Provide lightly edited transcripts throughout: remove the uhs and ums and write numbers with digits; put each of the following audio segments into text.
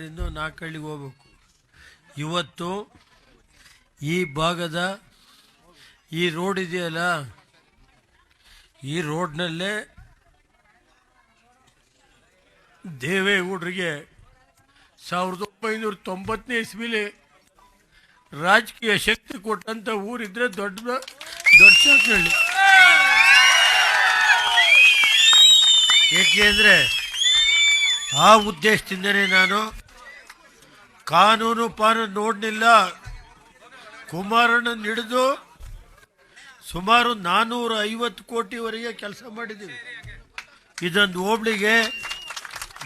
ರಿಂದ ನಾಲ್ಕಳ್ಳಿಗೆ ಹೋಗ್ಬೇಕು. ಇವತ್ತು ಈ ಭಾಗದ ಈ ರೋಡ್ ಇದೆಯಲ್ಲ, ಈ ರೋಡ್ನಲ್ಲೇ ದೇವೇಗೌಡರಿಗೆ 1990ನೇ ಇಸ್ವಿಲಿ ರಾಜಕೀಯ ಶಕ್ತಿ ಕೊಟ್ಟಂತ ಊರಿದ್ರೆ ದೊಡ್ಡ ಸಾಕಳ್ಳಿ. ಏಕೆಂದರೆ ಆ ಉದ್ದೇಶದಿಂದನೇ ನಾನು ಕಾನೂನು ನೋಡಲಿಲ್ಲ. ಕುಮಾರಣ್ಣನ ಹಿಡಿದು ಸುಮಾರು 450 ಕೋಟಿವರೆಗೆ ಕೆಲಸ ಮಾಡಿದ್ದೀವಿ. ಇದೊಂದು ಹೋಬಳಿಗೆ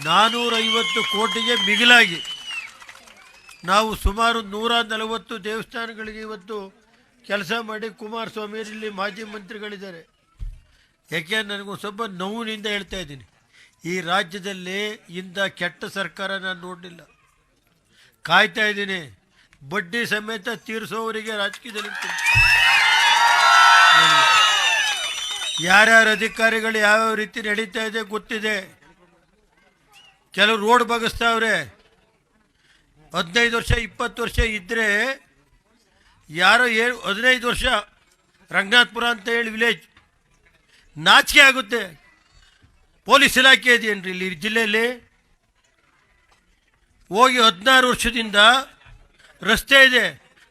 450 ಕೋಟಿಗೆ ಮಿಗಿಲಾಗಿ ನಾವು ಸುಮಾರು 140 ದೇವಸ್ಥಾನಗಳಿಗೆ ಇವತ್ತು ಕೆಲಸ ಮಾಡಿ ಕುಮಾರಸ್ವಾಮಿ ಇಲ್ಲಿ ಮಾಜಿ ಮಂತ್ರಿಗಳಿದ್ದಾರೆ. ಯಾಕೆ ನನಗೂ ಸ್ವಲ್ಪ ನೋವಿನಿಂದ ಹೇಳ್ತಾ ಇದ್ದೀನಿ, ಈ ರಾಜ್ಯದಲ್ಲಿ ಇಂಥ ಕೆಟ್ಟ ಸರ್ಕಾರ ನಾನು ನೋಡಲಿಲ್ಲ. ಕಾಯ್ತಾ ಇದ್ದೀನಿ, ಬಡ್ಡಿ ಸಮೇತ ತೀರಿಸೋವರಿಗೆ ರಾಜಕೀಯದಲ್ಲಿ ಯಾರ್ಯಾರ ಅಧಿಕಾರಿಗಳು ಯಾವ್ಯಾವ ರೀತಿ ನಡೀತಾ ಇದೆ ಗೊತ್ತಿದೆ. ಕೆಲವು ರೋಡ್ ಬಗ್ಗಿಸ್ತಾವ್ರೆ. 15 ವರ್ಷ 20 ವರ್ಷ ಇದ್ದರೆ ಯಾರೋ 15 ವರ್ಷ ರಂಗನಾಥಪುರ ಅಂತ ಹೇಳಿ ವಿಲೇಜ್, ನಾಚಿಕೆ ಆಗುತ್ತೆ. ಪೊಲೀಸ್ ಇಲಾಖೆ ಇದೆಯೇನ್ರಿ ಇಲ್ಲಿ ಜಿಲ್ಲೆಯಲ್ಲಿ? ಹೋಗಿ 16 ವರ್ಷದಿಂದ ರಸ್ತೆ ಇದೆ,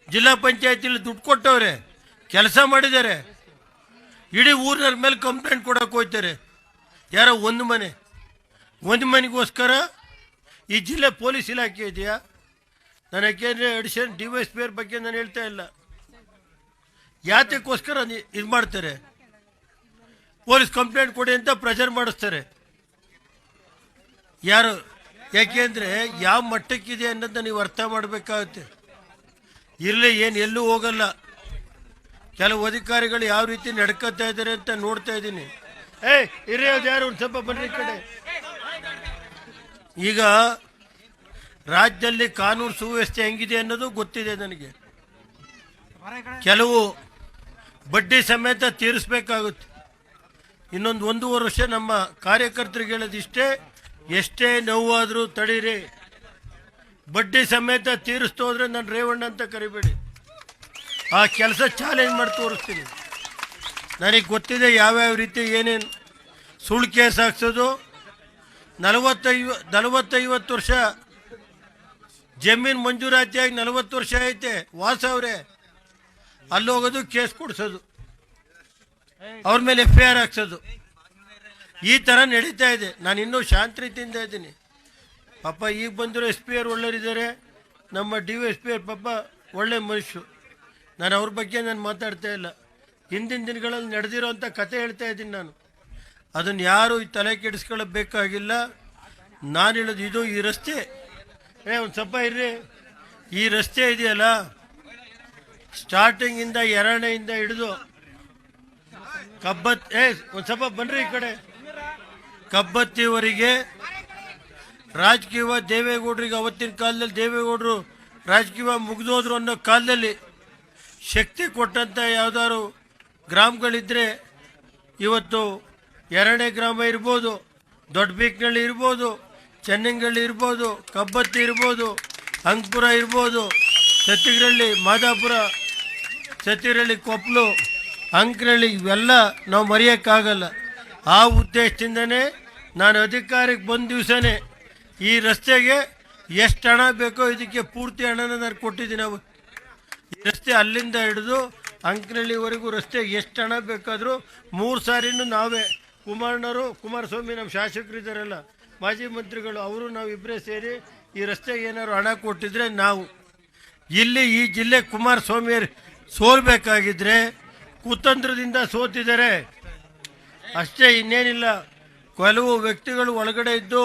ಜಿಲ್ಲಾ ಪಂಚಾಯತಿಲಿ ದುಡ್ಡು ಕೊಟ್ಟವ್ರೆ, ಕೆಲಸ ಮಾಡಿದ್ದಾರೆ. ಇಡೀ ಊರಿನ ಮೇಲೆ ಕಂಪ್ಲೇಂಟ್ ಕೊಡೋಕೆ ಹೋಗ್ತಾರೆ. ಯಾರೋ ಒಂದು ಮನೆಗೋಸ್ಕರ ಈ ಜಿಲ್ಲೆ ಪೊಲೀಸ್ ಇಲಾಖೆ ಇದೆಯಾ? ನಾನು ಯಾಕೆಂದರೆ ಅಡಿಷನ್ DYSP ಬಗ್ಗೆ ನಾನು ಹೇಳ್ತಾ ಇಲ್ಲ. ಯಾತಕ್ಕೋಸ್ಕರ ಇದು ಮಾಡ್ತಾರೆ? ಪೊಲೀಸ್ ಕಂಪ್ಲೇಂಟ್ ಕೊಡಿ ಅಂತ ಪ್ರೆಷರ್ ಮಾಡಿಸ್ತಾರೆ. ಯಾರು? ಯಾಕೆಂದರೆ ಯಾವ ಮಟ್ಟಕ್ಕಿದೆ ಅನ್ನೋದನ್ನ ನೀವು ಅರ್ಥ ಮಾಡಬೇಕಾಗುತ್ತೆ. ಇರಲಿ, ಎಲ್ಲೂ ಹೋಗಲ್ಲ. ಕೆಲವು ಅಧಿಕಾರಿಗಳು ಯಾವ ರೀತಿ ನಡ್ಕೊತಾ ಇದ್ದಾರೆ ಅಂತ ನೋಡ್ತಾ ಇದ್ದೀನಿ. ಇರೋದು ಯಾರು? ಒಂದು ಸ್ವಲ್ಪ ಬನ್ನಿ ಕಡೆ. ಈಗ ರಾಜ್ಯದಲ್ಲಿ ಕಾನೂನು ಸುವ್ಯವಸ್ಥೆ ಹೆಂಗಿದೆ ಅನ್ನೋದು ಗೊತ್ತಿದೆ ನನಗೆ. ಕೆಲವು ಬಡ್ಡಿ ಸಮೇತ ತೀರಿಸ್ಬೇಕಾಗುತ್ತೆ. ಇನ್ನೊಂದು 1.5 ವರ್ಷ ನಮ್ಮ ಕಾರ್ಯಕರ್ತರಿಗೆ ಹೇಳೋದಿಷ್ಟೇ, ಎಷ್ಟೇ ನೋವಾದರೂ ತಡೀರಿ, ಬಡ್ಡಿ ಸಮೇತ ತೀರಿಸ್ತು ಹೋದ್ರೆ ನಾನು ರೇವಣ್ಣ ಅಂತ ಕರಿಬೇಡಿ. ಆ ಕೆಲಸ ಚಾಲೆಂಜ್ ಮಾಡಿ ತೋರಿಸ್ತೀನಿ. ನನಗೆ ಗೊತ್ತಿದೆ ಯಾವ್ಯಾವ ರೀತಿ ಏನೇನು ಸುಳ್ಳು ಕೇಸ್ ಹಾಕ್ಸೋದು. 40-50 ವರ್ಷ ಜಮೀನು ಮಂಜೂರಾತಿಯಾಗಿ 40 ವರ್ಷ ಐತೆ, ವಾಸ ಅವರೇ ಅಲ್ಲಿ ಹೋಗೋದು, ಕೇಸ್ ಕೊಡಿಸೋದು, ಅವ್ರ ಮೇಲೆ FIR ಹಾಕ್ಸೋದು, ಈ ಥರ ನಡೀತಾ ಇದೆ. ನಾನು ಇನ್ನೂ ಶಾಂತ ರೀತಿಯಿಂದ ಇದ್ದೀನಿ. ಪಾಪ ಈಗ ಬಂದಿರೋ SP ಅವ್ರು ಒಳ್ಳೆಯರಿದ್ದಾರೆ, ನಮ್ಮ DYSP ಪಾಪ ಒಳ್ಳೆ ಮನುಷ್ಯರು. ನಾನು ಅವ್ರ ಬಗ್ಗೆ ನಾನು ಮಾತಾಡ್ತಾ ಇಲ್ಲ. ಹಿಂದಿನ ದಿನಗಳಲ್ಲಿ ನಡೆದಿರೋ ಅಂಥ ಕತೆ ಹೇಳ್ತಾ ಇದ್ದೀನಿ ನಾನು. ಅದನ್ನು ಯಾರು ತಲೆ ಕೆಡಿಸ್ಕೊಳ್ಳಬೇಕಾಗಿಲ್ಲ. ನಾನು ಹೇಳೋದು ಇದು, ಈ ರಸ್ತೆ ಒಂದು ಸ್ವಲ್ಪ ಇರ್ರಿ. ಈ ರಸ್ತೆ ಇದೆಯಲ್ಲ, ಸ್ಟಾರ್ಟಿಂಗಿಂದ ಎರಡನೆಯಿಂದ ಹಿಡಿದು ಒಂದು ಸ್ವಲ್ಪ ಬನ್ರಿ ಈ ಕಡೆ, ಕಬ್ಬತ್ತಿವರೆಗೆ ರಾಜಕೀಯ ದೇವೇಗೌಡರಿಗೆ, ಅವತ್ತಿನ ಕಾಲದಲ್ಲಿ ದೇವೇಗೌಡರು ರಾಜಕೀಯ ಮುಗಿದೋದ್ರು ಅನ್ನೋ ಕಾಲದಲ್ಲಿ ಶಕ್ತಿ ಕೊಟ್ಟಂಥ ಯಾವ್ದಾದ್ರು ಗ್ರಾಮಗಳಿದ್ದರೆ ಇವತ್ತು 2ನೇ ಗ್ರಾಮ ಇರ್ಬೋದು, ದೊಡ್ಡ ಬೀಕ್ನಳ್ಳಿ ಇರ್ಬೋದು, ಚೆನ್ನಂಗಳ್ಳಿ ಇರ್ಬೋದು, ಕಬ್ಬತ್ತಿ ಇರ್ಬೋದು, ಅಂಕಪುರ ಇರ್ಬೋದು, ಸತ್ತಿಗರಳ್ಳಿ, ಮಾದಾಪುರ, ಸತ್ತಿಗರಳ್ಳಿ, ಕೊಪ್ಪಲು, ಅಂಕನಹಳ್ಳಿ, ಇವೆಲ್ಲ ನಾವು ಮರೆಯೋಕ್ಕಾಗಲ್ಲ. ಆ ಉದ್ದೇಶದಿಂದನೇ ನಾನು ಅಧಿಕಾರಕ್ಕೆ ಬಂದ ದಿವಸನೇ ಈ ರಸ್ತೆಗೆ ಎಷ್ಟು ಹಣ ಬೇಕೋ ಇದಕ್ಕೆ ಪೂರ್ತಿ ಹಣನ ನಾನು ಕೊಟ್ಟಿದ್ದೀನಿ. ಈ ರಸ್ತೆ ಅಲ್ಲಿಂದ ಹಿಡಿದು ಅಂಕನಹಳ್ಳಿವರೆಗೂ ರಸ್ತೆ ಎಷ್ಟು ಹಣ ಬೇಕಾದರೂ 3 ಸಾರಿನೂ ನಾವೇ, ಕುಮಾರಸ್ವಾಮಿ ನಮ್ಮ ಶಾಸಕರಿದ್ದಾರಲ್ಲ, ಮಾಜಿ ಮಂತ್ರಿಗಳು, ಅವರು ನಾವು ಇಬ್ಬರೇ ಸೇರಿ ಈ ರಸ್ತೆಗೆ ಏನಾದ್ರು ಹಣ ಕೊಟ್ಟಿದ್ರೆ ನಾವು ಇಲ್ಲಿ ಈ ಜಿಲ್ಲೆ ಕುಮಾರಸ್ವಾಮಿ ಸೋಲ್ಬೇಕಾಗಿದ್ರೆ ಕುತಂತ್ರದಿಂದ ಸೋತಿದ್ದಾರೆ ಅಷ್ಟೇ, ಇನ್ನೇನಿಲ್ಲ. ಕೆಲವು ವ್ಯಕ್ತಿಗಳು ಒಳಗಡೆ ಇದ್ದು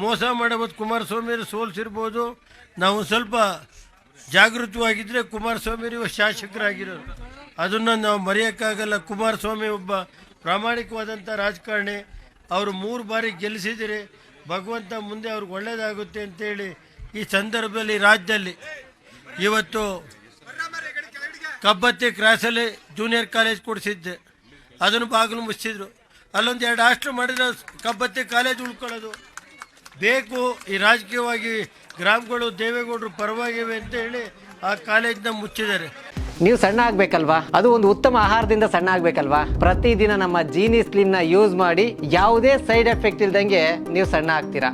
ಮೋಸ ಮಾಡಬಹುದು, ಕುಮಾರಸ್ವಾಮಿ ಸೋಲ್ಸಿರ್ಬೋದು. ನಾವು ಸ್ವಲ್ಪ ಜಾಗೃತವಾಗಿದ್ದರೆ ಕುಮಾರಸ್ವಾಮಿ ಶಾಸಕರಾಗಿರೋರು, ಅದನ್ನು ನಾವು ಮರೆಯೋಕ್ಕಾಗಲ್ಲ. ಕುಮಾರಸ್ವಾಮಿ ಒಬ್ಬ ಪ್ರಾಮಾಣಿಕವಾದಂಥ ರಾಜಕಾರಣಿ. ಅವರು 3 ಬಾರಿ ಗೆಲ್ಲಿಸಿದರೆ ಭಗವಂತ ಮುಂದೆ ಅವ್ರಿಗೆ ಒಳ್ಳೆಯದಾಗುತ್ತೆ ಅಂತೇಳಿ ಈ ಸಂದರ್ಭದಲ್ಲಿ ರಾಜ್ಯದಲ್ಲಿ ಇವತ್ತು ಕಬ್ಬತ್ತಿ ಕ್ರಾಸಲ್ಲಿ ಜೂನಿಯರ್ ಕಾಲೇಜ್ ಕೊಡಿಸಿದ್ದೆ, ಅದನ್ನು ಬಾಗಿಲು ಮುಚ್ಚಿದ್ರು. ಅಲ್ಲೊಂದು 2 ಹಾಸ್ಟೆಲ್ ಮಾಡಿದ್ರೆ ಕಬ್ಬತ್ತಿ ಕಾಲೇಜ್ ಉಳ್ಕೊಳ್ಳೋದು ಬೇಕು. ಈ ರಾಜಕೀಯವಾಗಿ ಗ್ರಾಮಗಳು ದೇವೇಗೌಡರು ಪರವಾಗಿವೆ ಅಂತ ಹೇಳಿ ಆ ಕಾಲೇಜ್ನ ಮುಚ್ಚಿದ್ದಾರೆ. ನೀವು ಸಣ್ಣ ಆಗ್ಬೇಕಲ್ವಾ, ಅದು ಒಂದು ಉತ್ತಮ ಆಹಾರದಿಂದ ಸಣ್ಣ ಆಗ್ಬೇಕಲ್ವಾ. ಪ್ರತಿದಿನ ನಮ್ಮ ಜೀನಿ ಸ್ಲಿಮ್ನ ಯೂಸ್ ಮಾಡಿ ಯಾವುದೇ ಸೈಡ್ ಎಫೆಕ್ಟ್ ಇಲ್ದಂಗೆ ನೀವು ಸಣ್ಣ ಆಗ್ತೀರಾ.